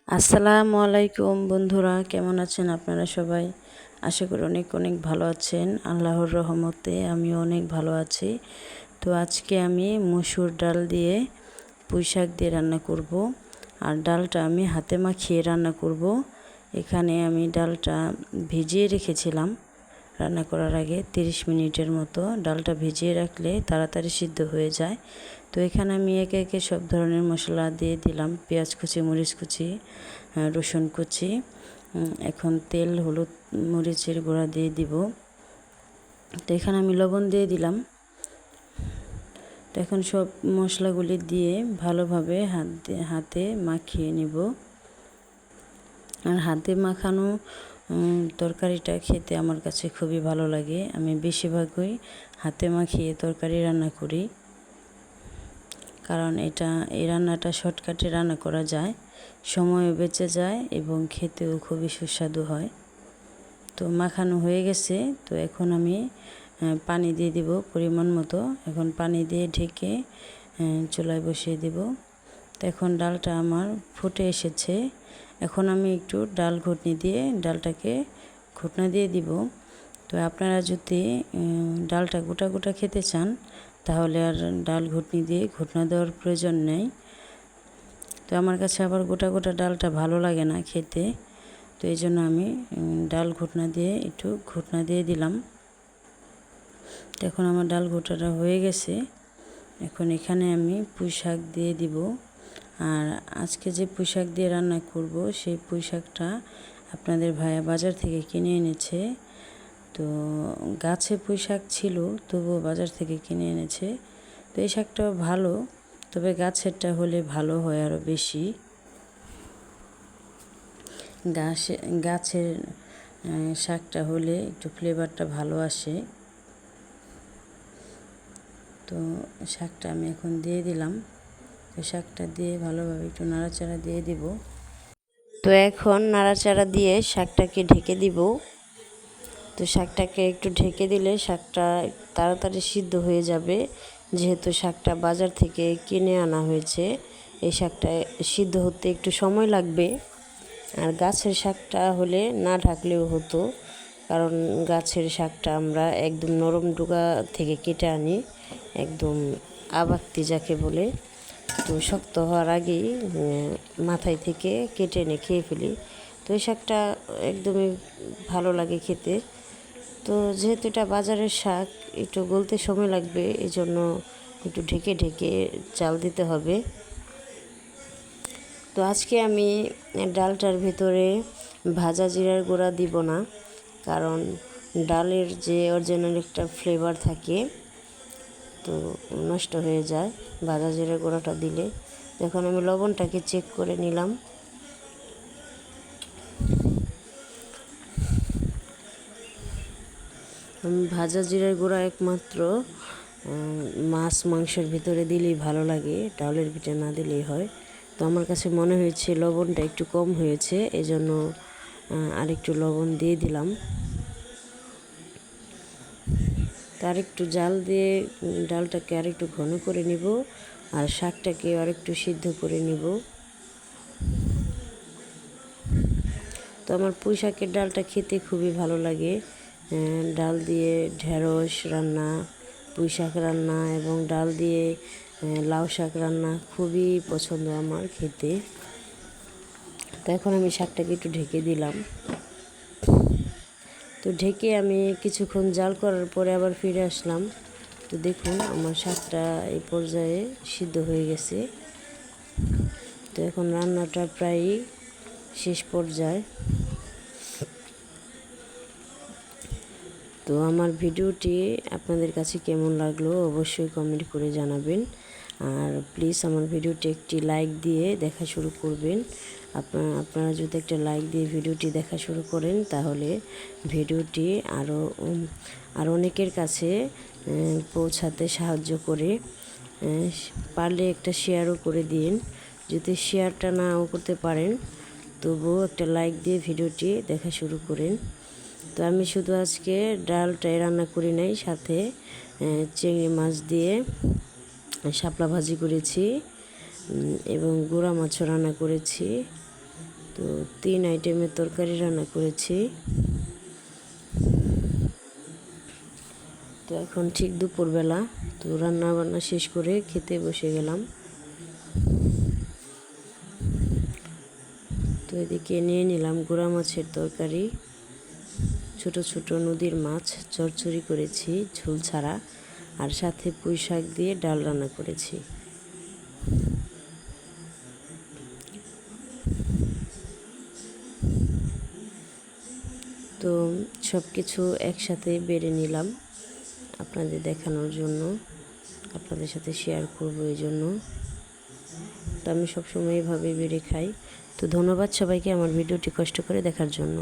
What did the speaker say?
আসসালামু আলাইকুম বন্ধুরা, কেমন আছেন আপনারা সবাই? আশা করি অনেক অনেক ভালো আছেন। আল্লাহর রহমতে আমিও অনেক ভালো আছি। তো আজকে আমি মসুর ডাল দিয়ে পুঁইশাক দিয়ে রান্না করব। আর ডালটা আমি হাতে মাখিয়ে রান্না করব। এখানে আমি ডালটা ভিজিয়ে রেখেছিলাম রান্না করার আগে 30 মিনিটের মতো। ডালটা ভিজিয়ে রাখলে তাড়াতাড়ি সিদ্ধ হয়ে যায়। তো এখানে আমি একে একে সব ধরনের মশলা দিয়ে দিলাম, পেঁয়াজ কুচি, মরিচ কুচি, রসুন কুচি। এখন তেল, হলুদ, মরিচের গুঁড়া দিয়ে দিব। তো এখানে আমি লবণ দিয়ে দিলাম। তো এখন সব মশলাগুলি দিয়ে ভালোভাবে হাতে মাখিয়ে নিব। আর হাতে মাখানো তরকারিটা খেতে আমার কাছে খুবই ভালো লাগে। আমি বেশিরভাগই হাতে মাখিয়ে তরকারি রান্না করি, কারণ এই রান্নাটা শর্টকাটে রান্না করা যায়, সময়ও বেঁচে যায় এবং খেতেও খুবই সুস্বাদু হয়। তো মাখানো হয়ে গেছে। তো এখন আমি পানি দিয়ে দিব পরিমাণ মতো। এখন পানি দিয়ে ঢেকে চুলায় বসিয়ে দিব। তো এখন ডালটা আমার ফুটে এসেছে। এখন আমি একটু ডাল ঘুটনি দিয়ে ডালটাকে ঘুটনা দিয়ে দিব। তো আপনারা যদি ডালটা গোটা গোটা খেতে চান তাহলে আর ডাল ঘুটনি দিয়ে ঘুটনা দেওয়ার প্রয়োজন নেই। তো আমার কাছে আবার গোটা গোটা ডালটা ভালো লাগে না খেতে। তো এই জন্য আমি ডাল ঘুটনা দিয়ে একটু ঘুটনা দিয়ে দিলাম। তো এখন আমার ডাল ঘুটাটা হয়ে গেছে। এখন এখানে আমি পুঁইশাক দিয়ে দিব। আর আজকে যে পুঁইশাক দিয়ে রান্না করব সেই পুঁইশাকটা আপনাদের ভাইয়া বাজার থেকে কিনে এনেছে। তো গাছে পুঁইশাক ছিল, তবুও বাজার থেকে কিনে এনেছে। তো এই শাকটাও ভালো, তবে গাছেরটা হলে ভালো হয় আরও বেশি। গাছের শাকটা হলে একটু ফ্লেভারটা ভালো আসে। তো শাকটা আমি এখন দিয়ে দিলাম। তো শাকটা দিয়ে ভালোভাবে একটু নাড়াচাড়া দিয়ে দিব। তো এখন নাড়াচাড়া দিয়ে শাকটাকে ঢেকে দিব। তো শাকটাকে একটু ঢেকে দিলে শাকটা তাড়াতাড়ি সিদ্ধ হয়ে যাবে, যেহেতু শাকটা বাজার থেকে কিনে আনা হয়েছে। এই শাকটা সিদ্ধ হতে একটু সময় লাগবে। আর গাছের শাকটা হলে না ঢাকলেও হতো, কারণ গাছের শাকটা আমরা একদম নরম ডুগা থেকে কেটে আনি, একদম আবাক্তি যাকে বলে। তো শক্ত হওয়ার আগেই মাথায় থেকে কেটে এনে খেয়ে ফেলি। তো এই শাকটা একদমই ভালো লাগে খেতে। তো যেহেতু এটা বাজারের শাক, একটু গলতে সময় লাগবে, এই জন্য একটু ঢেকে ঢেকে চাল দিতে হবে। তো আজকে আমি ডালটার ভেতরে ভাজা জিরার গুঁড়া দিব না, কারণ ডালের যে অরিজিনাল একটা ফ্লেভার থাকে তো নষ্ট হয়ে যায় ভাজা জিরার গুঁড়াটা দিলে। এখন আমি লবণটাকে চেক করে নিলাম। ভাজা জিরার গুঁড়া একমাত্র মাছ মাংসের ভিতরে দিলেই ভালো লাগে, ডালের ভিতরে না দিলেই হয়। তো আমার কাছে মনে হয়েছে লবণটা একটু কম হয়েছে, এজন্য আরেকটু লবণ দিয়ে দিলাম। তার একটু জাল দিয়ে ডালটাকে আরেকটু ঘন করে নিব, আর শাকটাকে আরেকটু সিদ্ধ করে নিব। তো আমার পুঁই শাকের ডালটা খেতে খুবই ভালো লাগে। ডাল দিয়ে ঢেঁড়স রান্না, পুঁই শাক রান্না এবং ডাল দিয়ে লাউ শাক রান্না খুবই পছন্দ আমার খেতে। তো এখন আমি শাকটাকে একটু ঢেকে দিলাম। তো ঢেকে আমি কিছুক্ষণ জাল করার পরে আবার ফিরে আসলাম। তো দেখুন আমার শাকটা এই পর্যায়ে সিদ্ধ হয়ে গেছে। তো এখন রান্নাটা প্রায় শেষ পর্যায়ে। তো আমার ভিডিওটি আপনাদের কাছে কেমন লাগলো অবশ্যই কমেন্ট করে জানাবেন। আর প্লিজ আমার ভিডিওটি একটি লাইক দিয়ে দেখা শুরু করবেন। আপনারা যদি একটা লাইক দিয়ে ভিডিওটি দেখা শুরু করেন তাহলে ভিডিওটি আরও অনেকের কাছে পৌঁছাতে সাহায্য করে। পারলে একটা শেয়ারও করে দিন। যদি শেয়ারটা নাও করতে পারেন তবুও একটা লাইক দিয়ে ভিডিওটি দেখা শুরু করেন। তো আমি শুধু আজকে ডালটাই রান্না করি নাই, সাথে চিংড়ি মাছ দিয়ে শাপলা ভাজি করেছি এবং গুঁড়া মাছও রান্না করেছি। তো 3 আইটেমের তরকারি রান্না করেছি। তো এখন ঠিক দুপুরবেলা, তো রান্না বান্না শেষ করে খেতে বসে গেলাম। তো এদিকে নিয়ে নিলাম গুঁড়া মাছের তরকারি, ছোট ছোট নদীর মাছ চচ্চড়ি করেছি ঝোল ছাড়া, আর সাথে পুঁই শাক দিয়ে ডাল রান্না করেছি। তো সব কিছু একসাথে বেড়ে নিলাম আপনাদের দেখানোর জন্য, আপনাদের সাথে শেয়ার করব এই জন্য। তো আমি সবসময় এভাবে বেড়ে খাই। তো ধন্যবাদ সবাইকে আমার ভিডিওটি কষ্ট করে দেখার জন্য।